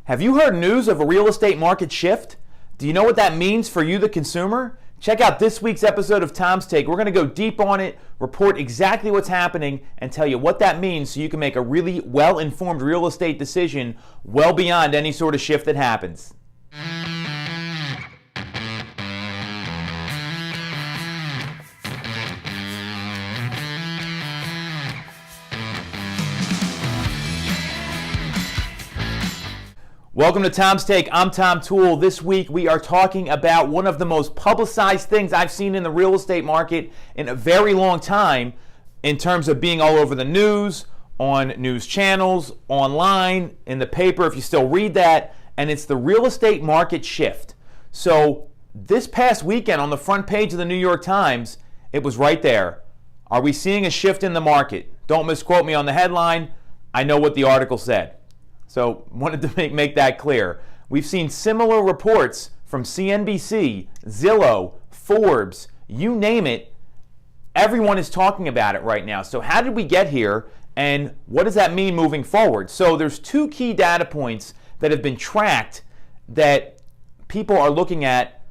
Have you heard news of a real estate market shift? Do you know what that means for you, the consumer? Check out this week's episode of Tom's Take. We're going to go deep on it, report exactly what's happening, and tell you what that means so you can make a really well-informed real estate decision well beyond any sort of shift that happens. Welcome to Tom's Take. I'm Tom Toole. This week we are talking about one of the most publicized things I've seen in the real estate market in a very long time in terms of being all over the news, on news channels, online, in the paper if you still read that, and it's the real estate market shift. So this past weekend on the front page of the New York Times, it was right there. Are we seeing a shift in the market? Don't misquote me on the headline. I know what the article said. So wanted to make that clear. We've seen similar reports from CNBC, Zillow, Forbes, you name it. Everyone is talking about it right now. So how did we get here and what does that mean moving forward? So there's two key data points that have been tracked that people are looking at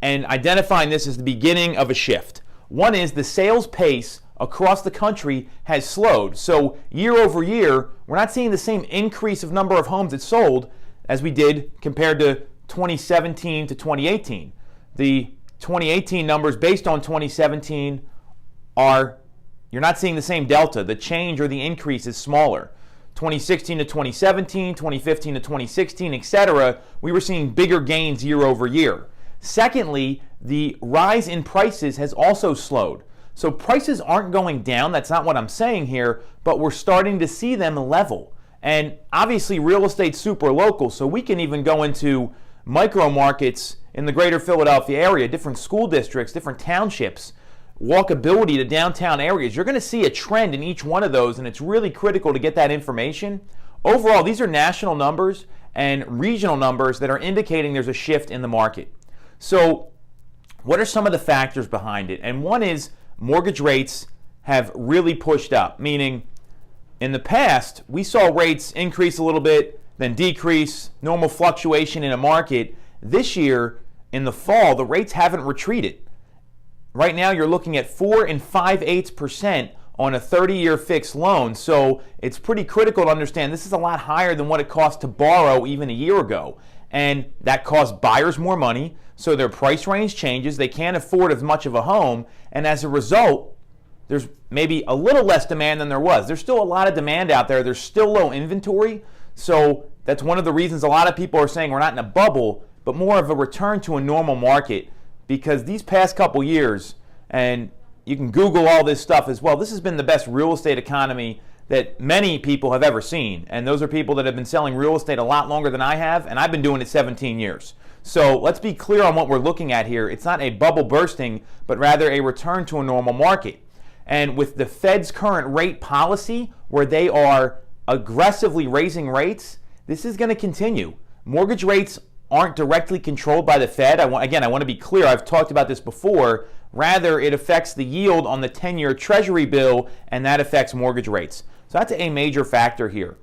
and identifying this as the beginning of a shift. One is the sales pace across the country has slowed. So year over year, we're not seeing the same increase of number of homes that sold as we did compared to 2017 to 2018. The 2018 numbers based on 2017 you're not seeing the same delta. The change or the increase is smaller. 2016 to 2017, 2015 to 2016, etc., we were seeing bigger gains year over year. Secondly, the rise in prices has also slowed. So prices aren't going down, that's not what I'm saying here, but we're starting to see them level. And obviously real estate's super local, so we can even go into micro markets in the greater Philadelphia area, different school districts, different townships, walkability to downtown areas. You're going to see a trend in each one of those, and it's really critical to get that information. Overall, these are national numbers and regional numbers that are indicating there's a shift in the market. So what are some of the factors behind it? And one is mortgage rates have really pushed up, meaning in the past, we saw rates increase a little bit, then decrease, normal fluctuation in a market. This year, in the fall, the rates haven't retreated. Right now, you're looking at 4 5/8% on a 30-year fixed loan, so it's pretty critical to understand this is a lot higher than what it cost to borrow even a year ago. And that costs buyers more money, so their price range changes. They can't afford as much of a home, and as a result, there's maybe a little less demand than there was. There's still a lot of demand out there. There's still low inventory, so that's one of the reasons a lot of people are saying we're not in a bubble, but more of a return to a normal market, because these past couple years, and you can Google all this stuff as well, this has been the best real estate economy that many people have ever seen. And those are people that have been selling real estate a lot longer than I have, and I've been doing it 17 years. So let's be clear on what we're looking at here. It's not a bubble bursting, but rather a return to a normal market. And with the Fed's current rate policy, where they are aggressively raising rates, this is going to continue. Mortgage rates aren't directly controlled by the Fed. I want to be clear. I've talked about this before. Rather, it affects the yield on the 10-year Treasury bill, and that affects mortgage rates. So that's a major factor here.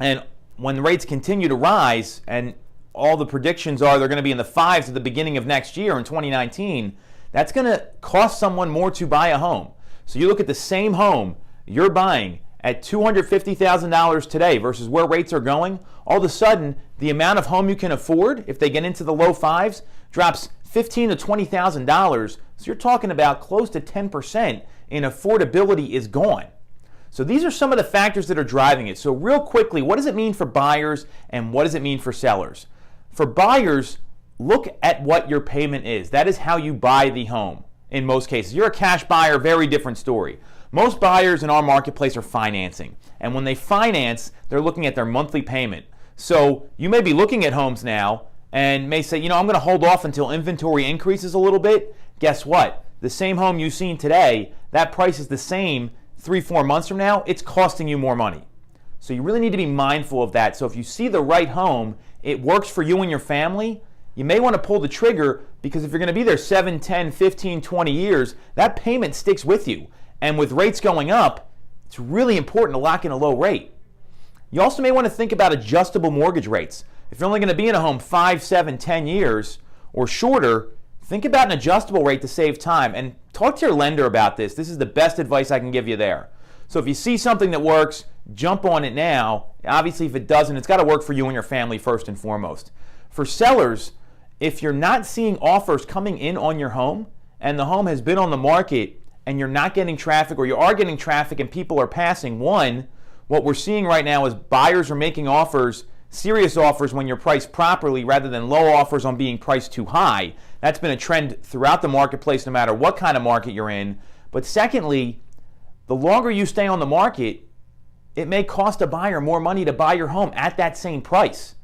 And when the rates continue to rise, and all the predictions are they're going to be in the 5s at the beginning of next year in 2019, that's going to cost someone more to buy a home. So you look at the same home you're buying at $250,000 today versus where rates are going, all of a sudden the amount of home you can afford, if they get into the low 5s, drops $15,000 to $20,000. So you're talking about close to 10% in affordability is gone. So these are some of the factors that are driving it. So real quickly, what does it mean for buyers and what does it mean for sellers? For buyers, look at what your payment is. That is how you buy the home in most cases. You're a cash buyer, very different story. Most buyers in our marketplace are financing. And when they finance, they're looking at their monthly payment. So you may be looking at homes now and may say, I'm going to hold off until inventory increases a little bit. Guess what? The same home you've seen today, that price is the same 3-4 months from now, it's costing you more money. So you really need to be mindful of that. So if you see the right home, it works for you and your family, you may want to pull the trigger, because if you're going to be there 7, 10, 15, 20 years, that payment sticks with you. And with rates going up, it's really important to lock in a low rate. You also may want to think about adjustable mortgage rates. If you're only going to be in a home 5, 7, 10 years or shorter, think about an adjustable rate to save time, and talk to your lender about this. This is the best advice I can give you there. So if you see something that works, jump on it now. Obviously, if it doesn't, it's got to work for you and your family first and foremost. For sellers, if you're not seeing offers coming in on your home and the home has been on the market and you're not getting traffic, or you are getting traffic and people are passing, one, what we're seeing right now is buyers are making offers, serious offers, when you're priced properly rather than low offers on being priced too high. That's been a trend throughout the marketplace no matter what kind of market you're in. But secondly, the longer you stay on the market, it may cost a buyer more money to buy your home at that same price.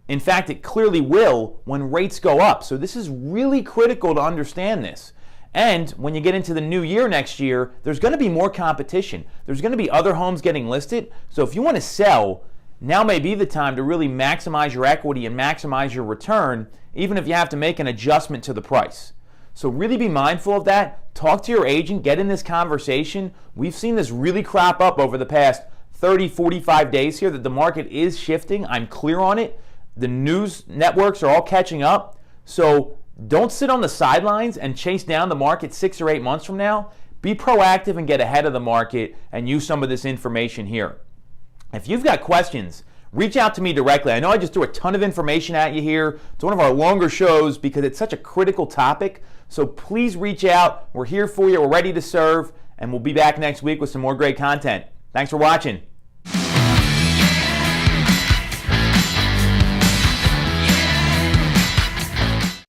In fact, it clearly will when rates go up. So this is really critical to understand this. And when you get into the new year next year, there's going to be more competition. There's going to be other homes getting listed. So if you want to sell, now may be the time to really maximize your equity and maximize your return, even if you have to make an adjustment to the price. So really be mindful of that. Talk to your agent, get in this conversation. We've seen this really crop up over the past 30, 45 days here, that the market is shifting. I'm clear on it. The news networks are all catching up. So don't sit on the sidelines and chase down the market 6 or 8 months from now. Be proactive and get ahead of the market and use some of this information here. If you've got questions, reach out to me directly. I know I just threw a ton of information at you here. It's one of our longer shows because it's such a critical topic. So please reach out. We're here for you. We're ready to serve. And we'll be back next week with some more great content. Thanks for watching.